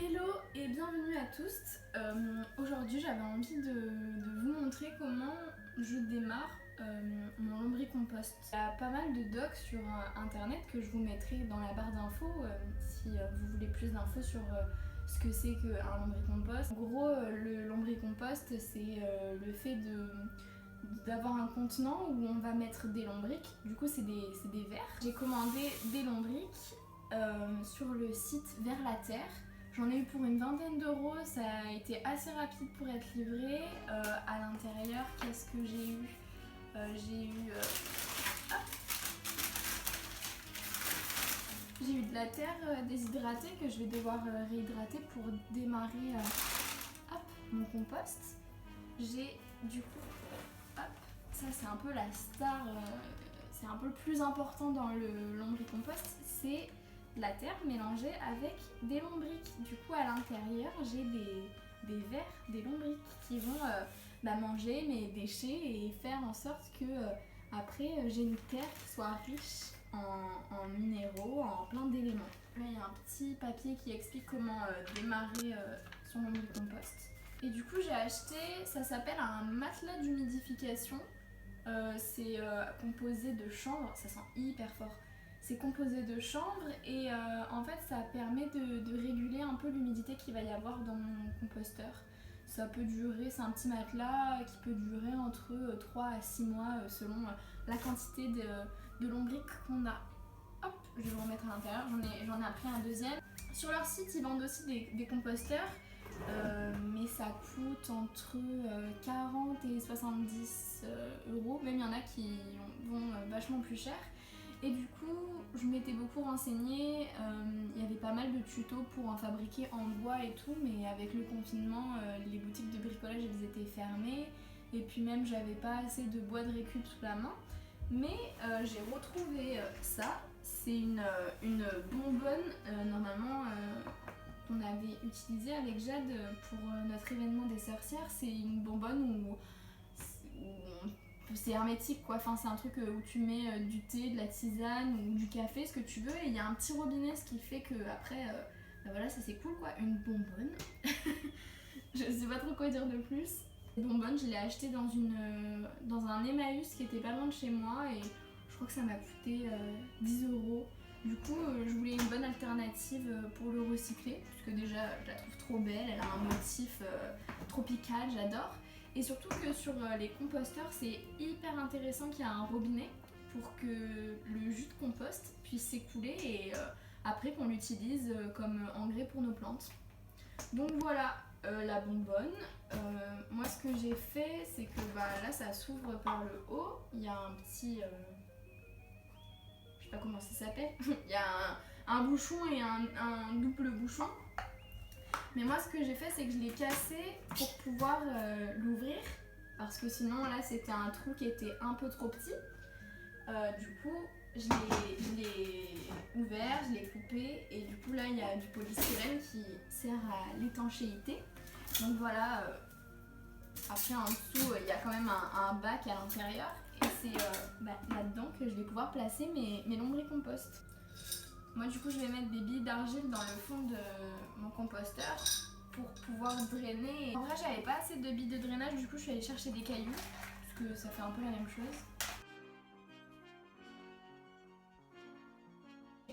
Hello et bienvenue à tous. Aujourd'hui j'avais envie de vous montrer comment je démarre mon lombricompost. Il y a pas mal de docs sur internet que je vous mettrai dans la barre d'infos si vous voulez plus d'infos sur ce que c'est qu'un lombricompost. En gros le lombricompost c'est le fait d'avoir un contenant où on va mettre des lombrics. Du coup c'est des verres. J'ai commandé des lombrics sur le site Vers la Terre. J'en ai eu pour une vingtaine d'euros, ça a été assez rapide pour être livré. À l'intérieur, qu'est-ce que j'ai eu? J'ai eu de la terre déshydratée que je vais devoir réhydrater pour démarrer mon compost. J'ai du coup, ça c'est un peu la star, c'est un peu le plus important dans le lombricompost, c'est la terre mélangée avec des lombrics. Du coup à l'intérieur j'ai des vers, des lombrics qui vont manger mes déchets et faire en sorte que après j'ai une terre qui soit riche en minéraux, en plein d'éléments. Là il y a un petit papier qui explique comment démarrer son lombricompost. Et du coup j'ai acheté, ça s'appelle un matelas d'humidification. C'est composé de chanvre, ça sent hyper fort. C'est composé de chanvre et en fait ça permet de réguler un peu l'humidité qu'il va y avoir dans mon composteur. Ça peut durer, c'est un petit matelas qui peut durer entre 3 à 6 mois selon la quantité de lombric qu'on a. Hop, je vais vous remettre à l'intérieur, j'en ai pris un deuxième. Sur leur site ils vendent aussi des composteurs, mais ça coûte entre 40 et 70 euros, même il y en a qui vont vachement plus cher. Et du coup, je m'étais beaucoup renseignée, il y avait pas mal de tutos pour en fabriquer en bois et tout, mais avec le confinement, les boutiques de bricolage elles étaient fermées, et puis même j'avais pas assez de bois de récup sous la main. Mais j'ai retrouvé ça, c'est une bonbonne normalement qu'on avait utilisée avec Jade pour notre événement des sorcières. C'est une bonbonne où c'est hermétique quoi, enfin c'est un truc où tu mets du thé, de la tisane ou du café, ce que tu veux, et il y a un petit robinet, ce qui fait que après voilà, ça c'est cool quoi, une bonbonne. Je sais pas trop quoi dire de plus. Cette bonbonne je l'ai achetée dans un Emmaüs qui était pas loin de chez moi et je crois que ça m'a coûté 10 euros. Du coup je voulais une bonne alternative pour le recycler, parce que déjà je la trouve trop belle, elle a un motif tropical, j'adore. Et surtout que sur les composteurs, c'est hyper intéressant qu'il y ait un robinet pour que le jus de compost puisse s'écouler et après qu'on l'utilise comme engrais pour nos plantes. Donc voilà la bonbonne. Moi ce que j'ai fait, c'est que là ça s'ouvre par le haut. Il y a un petit... je sais pas comment ça s'appelle. Il y a un bouchon et un double bouchon. Mais moi ce que j'ai fait c'est que je l'ai cassé pour pouvoir l'ouvrir, parce que sinon là c'était un trou qui était un peu trop petit. Du coup je l'ai ouvert, je l'ai coupé et du coup là il y a du polystyrène qui sert à l'étanchéité. Donc voilà, après en dessous il y a quand même un bac à l'intérieur et c'est là-dedans que je vais pouvoir placer mes lombricompost. Moi du coup je vais mettre des billes d'argile dans le fond de mon composteur pour pouvoir drainer. En vrai j'avais pas assez de billes de drainage, du coup je suis allée chercher des cailloux, parce que ça fait un peu la même chose.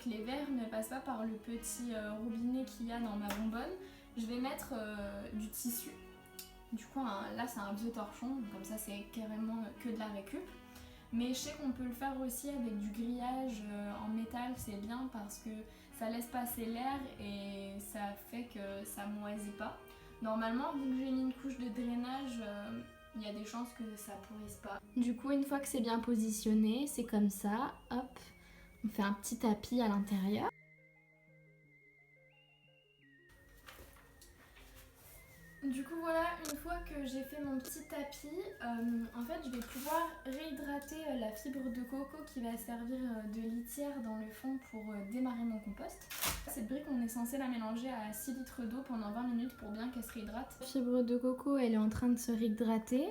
Les verres ne passent pas par le petit robinet qu'il y a dans ma bonbonne. Je vais mettre du tissu. Du coup là c'est un vieux torchon, comme ça c'est carrément que de la récup. Mais je sais qu'on peut le faire aussi avec du grillage en métal, c'est bien parce que ça laisse passer l'air et ça fait que ça moisit pas. Normalement, vu que j'ai mis une couche de drainage, il y a des chances que ça pourrisse pas. Du coup, une fois que c'est bien positionné, c'est comme ça, hop, on fait un petit tapis à l'intérieur. Du coup voilà, une fois que j'ai fait mon petit tapis, en fait je vais pouvoir réhydrater la fibre de coco qui va servir de litière dans le fond pour démarrer mon compost. Cette brique on est censé la mélanger à 6 litres d'eau pendant 20 minutes pour bien qu'elle se réhydrate. La fibre de coco elle est en train de se réhydrater.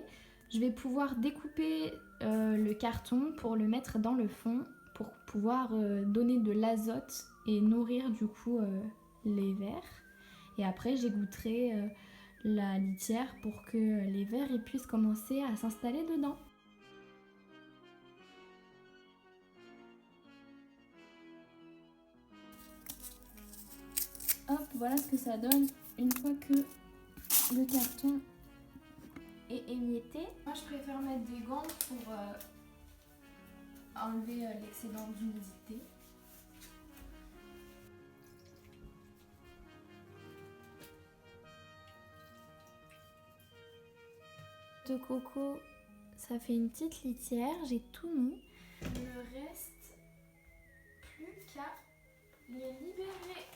Je vais pouvoir découper le carton pour le mettre dans le fond pour pouvoir donner de l'azote et nourrir du coup les vers. Et après j'égoutterai la litière pour que les vers ils puissent commencer à s'installer dedans. Hop, voilà ce que ça donne une fois que le carton est émietté. Moi je préfère mettre des gants pour enlever l'excédent d'humidité. De coco, ça fait une petite litière, j'ai tout mis. Il ne reste plus qu'à les libérer.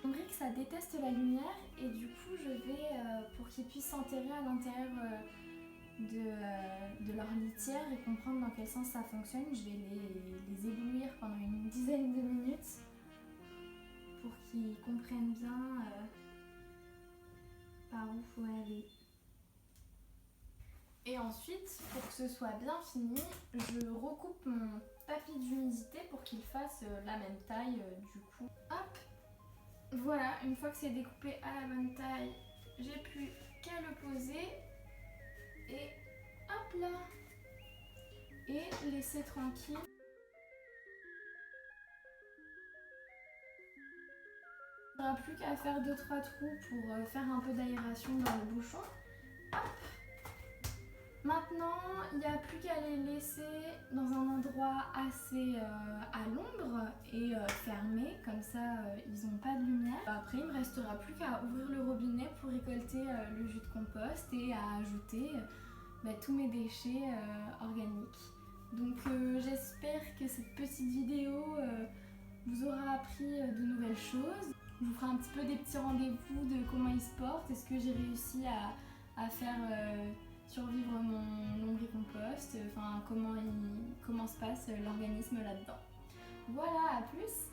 On dirait que ça déteste la lumière et du coup je vais, pour qu'ils puissent s'enterrer à l'intérieur de leur litière et comprendre dans quel sens ça fonctionne, je vais les éblouir pendant une dizaine de minutes pour qu'ils comprennent bien par où faut aller. Et ensuite, pour que ce soit bien fini, je recoupe mon tapis d'humidité pour qu'il fasse la même taille du coup. Hop! Voilà, une fois que c'est découpé à la bonne taille, j'ai plus qu'à le poser et hop là! Et laisser tranquille. Il n'y aura plus qu'à faire 2-3 trous pour faire un peu d'aération dans le bouchon. Hop! Maintenant, il n'y a plus qu'à les laisser dans un endroit assez à l'ombre et fermé, comme ça ils n'ont pas de lumière. Après, il ne me restera plus qu'à ouvrir le robinet pour récolter le jus de compost et à ajouter tous mes déchets organiques. Donc j'espère que cette petite vidéo vous aura appris de nouvelles choses. Je vous ferai un petit peu des petits rendez-vous de comment ils se portent, est-ce que j'ai réussi à faire survivre mon lombricompost, enfin comment se passe l'organisme là-dedans. Voilà, à plus!